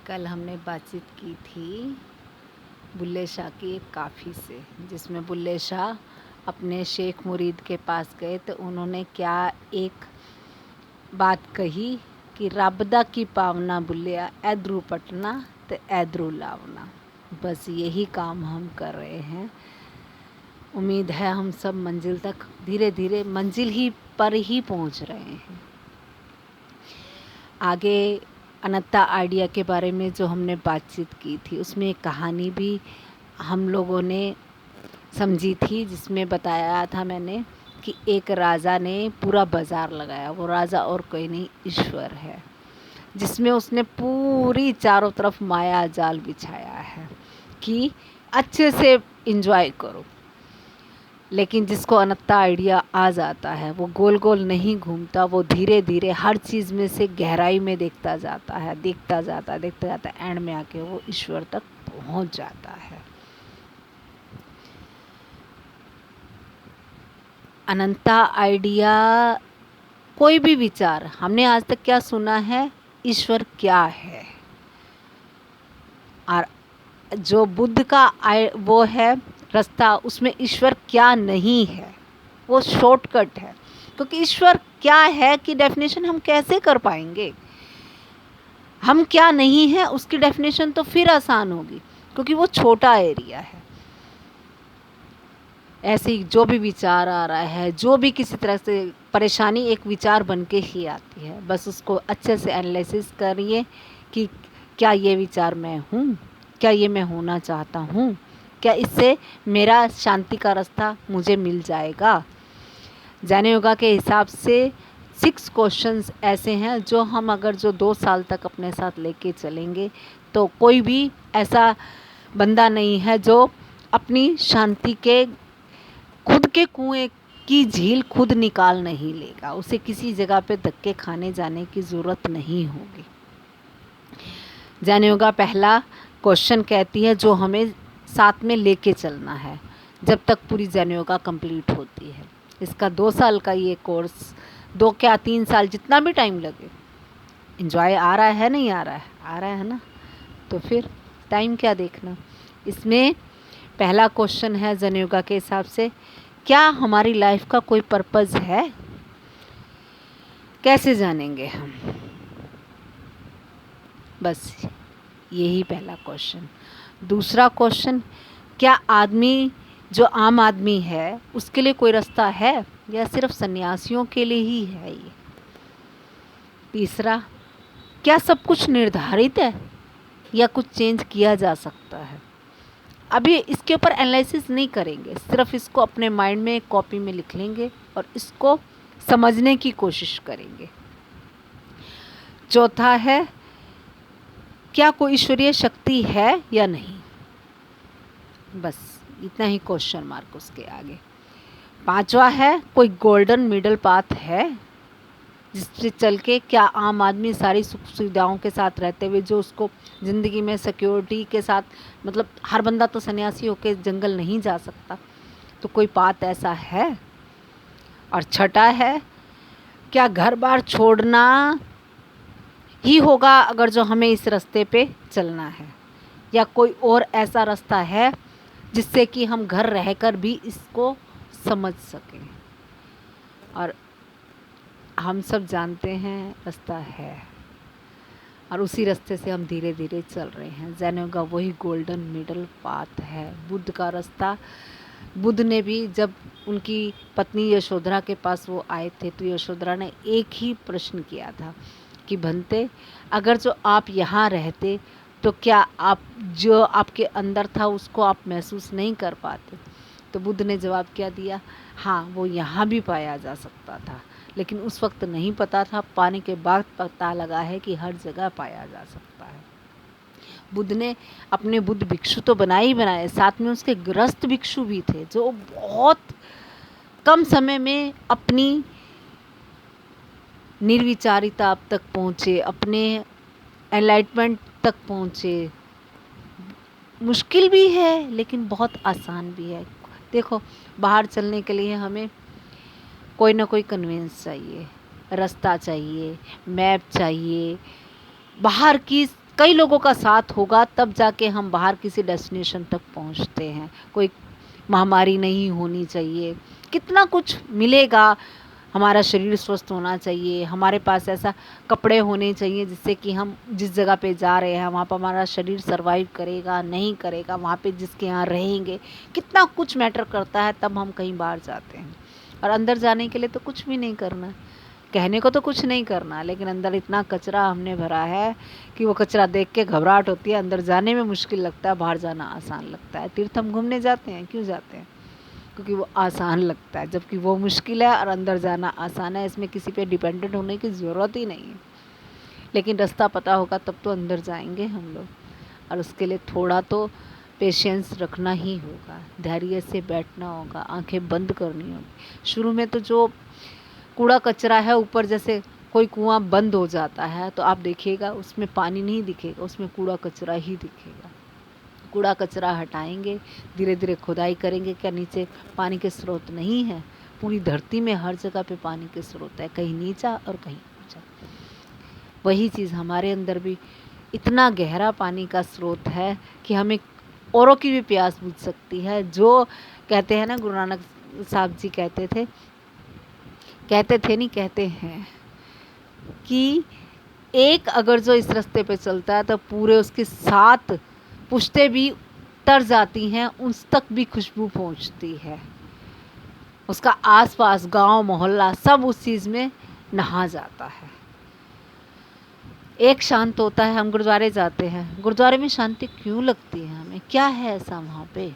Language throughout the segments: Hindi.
कल हमने बातचीत की थी बुल्ले शाह की एक काफ़ी से, जिसमें बुल्ले शाह अपने शेख मुरीद के पास गए तो उन्होंने क्या एक बात कही कि रब्बदा की पावना बुल्लिया ऐदरू पटना तो ऐदरू लावना। बस यही काम हम कर रहे हैं। उम्मीद है हम सब मंजिल तक धीरे धीरे मंजिल ही पर ही पहुंच रहे हैं। आगे अनंता आइडिया के बारे में जो हमने बातचीत की थी उसमें एक कहानी भी हम लोगों ने समझी थी, जिसमें बताया था मैंने कि एक राजा ने पूरा बाज़ार लगाया। वो राजा और कोई नहीं, ईश्वर है, जिसमें उसने पूरी चारों तरफ माया जाल बिछाया है कि अच्छे से एंजॉय करो। लेकिन जिसको अनंता आइडिया आ जाता है वो गोल गोल नहीं घूमता, वो धीरे धीरे हर चीज़ में से गहराई में देखता जाता है, देखता जाता है, एंड में आके वो ईश्वर तक पहुंच जाता है। अनंता आइडिया कोई भी विचार, हमने आज तक क्या सुना है, ईश्वर क्या है। और जो बुद्ध का वो है रास्ता, उसमें ईश्वर क्या नहीं है, वो शॉर्टकट है। क्योंकि ईश्वर क्या है की डेफिनेशन हम कैसे कर पाएंगे, हम क्या नहीं है उसकी डेफिनेशन तो फिर आसान होगी, क्योंकि वो छोटा एरिया है। ऐसे ही जो भी विचार आ रहा है, जो भी किसी तरह से परेशानी एक विचार बन के ही आती है, बस उसको अच्छे से एनालिसिस करिए कि क्या ये विचार मैं हूँ, क्या ये मैं होना चाहता हूँ, क्या इससे मेरा शांति का रास्ता मुझे मिल जाएगा। ज्ञान योगा के हिसाब से 6 क्वेश्चंस ऐसे हैं जो हम अगर जो 2 साल तक अपने साथ लेके चलेंगे तो कोई भी ऐसा बंदा नहीं है जो अपनी शांति के खुद के कुएं की झील खुद निकाल नहीं लेगा। उसे किसी जगह पे धक्के खाने जाने की ज़रूरत नहीं होगी। ज्ञान योगा पहला क्वेश्चन कहती है जो हमें साथ में लेके चलना है जब तक पूरी ज्ञान योगा कंप्लीट होती है। इसका 2 साल का ये कोर्स, 2 क्या 3 साल, जितना भी टाइम लगे, एंजॉय आ रहा है नहीं आ रहा है, आ रहा है ना, तो फिर टाइम क्या देखना। इसमें पहला क्वेश्चन है ज्ञान योगा के हिसाब से, क्या हमारी लाइफ का कोई पर्पस है, कैसे जानेंगे हम। बस यही पहला क्वेश्चन। दूसरा क्वेश्चन, क्या आदमी जो आम आदमी है उसके लिए कोई रास्ता है या सिर्फ सन्यासियों के लिए ही है ये। तीसरा, क्या सब कुछ निर्धारित है या कुछ चेंज किया जा सकता है। अभी इसके ऊपर एनालिसिस नहीं करेंगे, सिर्फ इसको अपने माइंड में कॉपी में लिख लेंगे और इसको समझने की कोशिश करेंगे। चौथा है, क्या कोई ईश्वरीय शक्ति है या नहीं। बस इतना ही क्वेश्चन मार्क उसके आगे। पांचवा है, कोई गोल्डन मिडल पाथ है जिससे चल के क्या आम आदमी सारी सुख सुविधाओं के साथ रहते हुए जो उसको ज़िंदगी में सिक्योरिटी के साथ, मतलब हर बंदा तो सन्यासी होकर जंगल नहीं जा सकता, तो कोई पाथ ऐसा है। और छठा है, क्या घर बार छोड़ना ही होगा अगर जो हमें इस रास्ते पे चलना है, या कोई और ऐसा रास्ता है जिससे कि हम घर रहकर भी इसको समझ सकें। और हम सब जानते हैं रास्ता है और उसी रास्ते से हम धीरे धीरे चल रहे हैं। ज्ञान योगा वही गोल्डन मिडल पाथ है, बुद्ध का रास्ता। बुद्ध ने भी जब उनकी पत्नी यशोधरा के पास वो आए थे तो यशोधरा ने एक ही प्रश्न किया था कि भंते, अगर जो आप यहाँ रहते तो क्या आप जो आपके अंदर था उसको आप महसूस नहीं कर पाते। तो बुद्ध ने जवाब क्या दिया, हाँ वो यहाँ भी पाया जा सकता था, लेकिन उस वक्त नहीं पता था, पाने के बाद पता लगा है कि हर जगह पाया जा सकता है। बुद्ध ने अपने बुद्ध भिक्षु तो बनाए ही बनाए, साथ में उसके गृहस्थ भिक्षु भी थे जो बहुत कम समय में अपनी निर्विचारिता तक पहुँचे, अपने एनलाइटमेंट तक पहुँचे। मुश्किल भी है लेकिन बहुत आसान भी है। देखो, बाहर चलने के लिए हमें कोई ना कोई कन्वेंस चाहिए, रास्ता चाहिए, मैप चाहिए, बाहर की कई लोगों का साथ होगा तब जाके हम बाहर किसी डेस्टिनेशन तक पहुंचते हैं। कोई महामारी नहीं होनी चाहिए, कितना कुछ मिलेगा। हमारा शरीर स्वस्थ होना चाहिए, हमारे पास ऐसा कपड़े होने चाहिए जिससे कि हम जिस जगह पे जा रहे हैं वहाँ पर हमारा शरीर सरवाइव करेगा नहीं करेगा, वहाँ पे जिसके यहाँ रहेंगे, कितना कुछ मैटर करता है। तब हम कहीं बाहर जाते हैं। और अंदर जाने के लिए तो कुछ भी नहीं करना, कहने को तो कुछ नहीं करना, लेकिन अंदर इतना कचरा हमने भरा है कि वो कचरा देख के घबराहट होती है। अंदर जाने में मुश्किल लगता है, बाहर जाना आसान लगता है। तीर्थ हम घूमने जाते हैं, क्यों जाते हैं? क्योंकि वो आसान लगता है, जबकि वो मुश्किल है और अंदर जाना आसान है। इसमें किसी पे डिपेंडेंट होने की ज़रूरत ही नहीं है। लेकिन रास्ता पता होगा तब तो अंदर जाएंगे हम लोग, और उसके लिए थोड़ा तो पेशेंस रखना ही होगा, धैर्य से बैठना होगा, आंखें बंद करनी होगी। शुरू में तो जो कूड़ा कचरा है ऊपर, जैसे कोई कुआं बंद हो जाता है तो आप देखिएगा उसमें पानी नहीं दिखेगा, उसमें कूड़ा कचरा ही दिखेगा। कूड़ा कचरा हटाएंगे, धीरे धीरे खुदाई करेंगे, क्या नीचे पानी के स्रोत नहीं है? पूरी धरती में हर जगह पे पानी के स्रोत है, कहीं नीचा और कहीं ऊंचा। वही चीज़ हमारे अंदर भी इतना गहरा पानी का स्रोत है कि हमें औरों की भी प्यास बुझ सकती है। जो कहते हैं ना, गुरु नानक साहब जी कहते हैं कि एक अगर जो इस रास्ते पे चलता है तो पूरे उसके 7 पुश्ते भी तर जाती हैं, उस तक भी खुशबू पहुंचती है। उसका आसपास गांव मोहल्ला सब उस चीज़ में नहा जाता है। एक शांत होता है। हम गुरुद्वारे जाते हैं, गुरुद्वारे में शांति क्यों लगती है हमें? क्या है ऐसा वहाँ पे?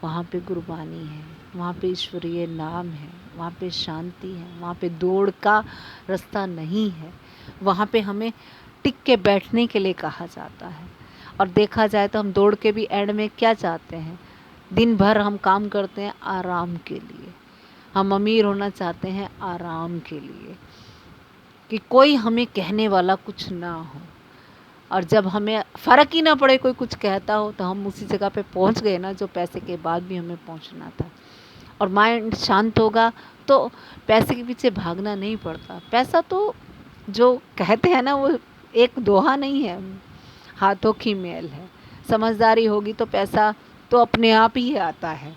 वहाँ पे गुरबानी है, वहाँ पे ईश्वरीय नाम है, वहाँ पे शांति है, वहाँ पे दौड़ का रास्ता नहीं है। वहाँ पे हमें टिक के बैठने के लिए कहा जाता है। और देखा जाए तो हम दौड़ के भी एंड में क्या चाहते हैं? दिन भर हम काम करते हैं आराम के लिए, हम अमीर होना चाहते हैं आराम के लिए, कि कोई हमें कहने वाला कुछ ना हो। और जब हमें फ़र्क ही ना पड़े कोई कुछ कहता हो, तो हम उसी जगह पे पहुंच गए ना जो पैसे के बाद भी हमें पहुंचना था। और माइंड शांत होगा तो पैसे के पीछे भागना नहीं पड़ता। पैसा तो जो कहते हैं ना, वो एक दोहा नहीं है, हाथों की मैल है। समझदारी होगी तो पैसा तो अपने आप ही आता है।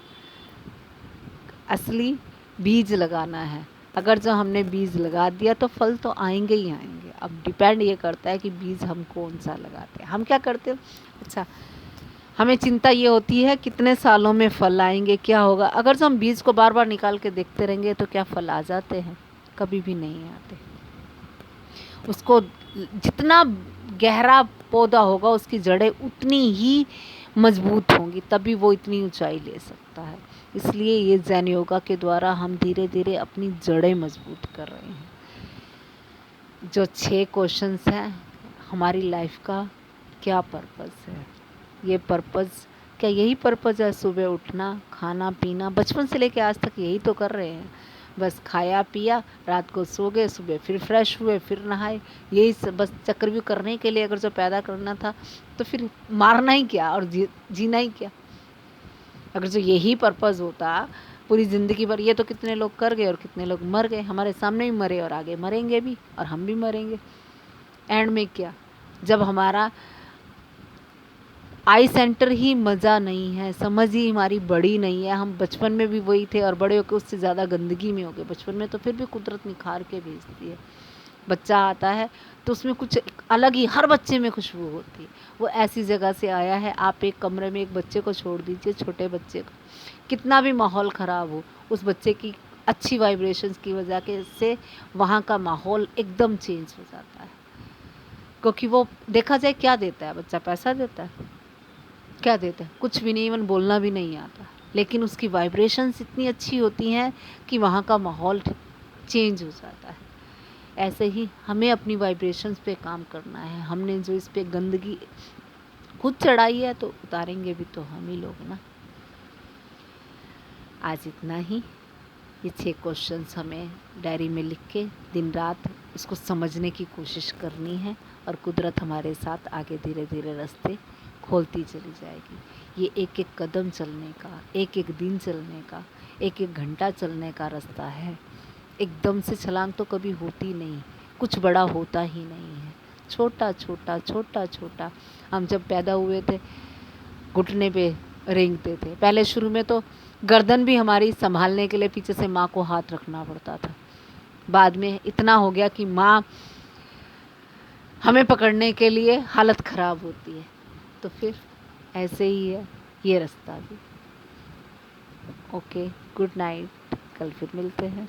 असली बीज लगाना है। अगर जो हमने बीज लगा दिया तो फल तो आएंगे ही आएंगे। अब डिपेंड ये करता है कि बीज हम कौन सा लगाते हैं। हम क्या करते हैं? अच्छा, हमें चिंता ये होती है कितने सालों में फल आएंगे, क्या होगा। अगर जो हम बीज को बार बार निकाल के देखते रहेंगे तो क्या फल आ जाते हैं? कभी भी नहीं आते। उसको जितना गहरा पौधा होगा उसकी जड़ें उतनी ही मजबूत होंगी, तभी वो इतनी ऊंचाई ले सकता है। इसलिए ये जैन योगा के द्वारा हम धीरे धीरे अपनी जड़ें मजबूत कर रहे हैं। जो 6 क्वेश्चंस हैं, हमारी लाइफ का क्या पर्पस है? ये पर्पस क्या यही पर्पस है? सुबह उठना, खाना पीना, बचपन से लेके आज तक यही तो कर रहे हैं। बस खाया पिया, रात को सो गए, सुबह फिर फ्रेश हुए, फिर नहाए। यही सब बस चक्रव्यूह करने के लिए अगर जो पैदा करना था तो फिर मारना ही क्या और जीना ही क्या? अगर जो यही पर्पस होता पूरी ज़िंदगी भर, ये तो कितने लोग कर गए और कितने लोग मर गए। हमारे सामने भी मरे और आगे मरेंगे भी, और हम भी मरेंगे। एंड में क्या? जब हमारा आई सेंटर ही मज़ा नहीं है, समझ ही हमारी बड़ी नहीं है। हम बचपन में भी वही थे और बड़े होकर उससे ज़्यादा गंदगी में हो गए। बचपन में तो फिर भी कुदरत निखार के भेजती है। बच्चा आता है तो उसमें कुछ अलग ही, हर बच्चे में खुशबू होती है। वो ऐसी जगह से आया है। आप एक कमरे में एक बच्चे को छोड़ दीजिए, छोटे बच्चे को, कितना भी माहौल ख़राब हो, उस बच्चे की अच्छी वाइब्रेशंस की वजह से वहाँ का माहौल एकदम चेंज हो जाता है। क्योंकि वो देखा जाए क्या देता है बच्चा? पैसा देता है? क्या देता है? कुछ भी नहीं, इवन बोलना भी नहीं आता, लेकिन उसकी वाइब्रेशंस इतनी अच्छी होती हैं कि वहाँ का माहौल चेंज हो जाता है। ऐसे ही हमें अपनी वाइब्रेशंस पे काम करना है। हमने जो इस पे गंदगी खुद चढ़ाई है तो उतारेंगे भी तो हम ही लोग ना। आज इतना ही। ये 6 क्वेश्चंस हमें डायरी में लिख के दिन रात इसको समझने की कोशिश करनी है, और कुदरत हमारे साथ आगे धीरे धीरे रास्ते खोलती चली जाएगी। ये एक एक कदम चलने का, एक एक दिन चलने का, एक एक घंटा चलने का रास्ता है। एकदम से छलांग तो कभी होती नहीं, कुछ बड़ा होता ही नहीं है। छोटा छोटा छोटा छोटा। हम जब पैदा हुए थे घुटने पे रेंगते थे। पहले शुरू में तो गर्दन भी हमारी संभालने के लिए पीछे से माँ को हाथ रखना पड़ता था। बाद में इतना हो गया कि माँ हमें पकड़ने के लिए हालत ख़राब होती है। तो फिर ऐसे ही है ये रास्ता भी। ओके, गुड नाइट, कल फिर मिलते हैं।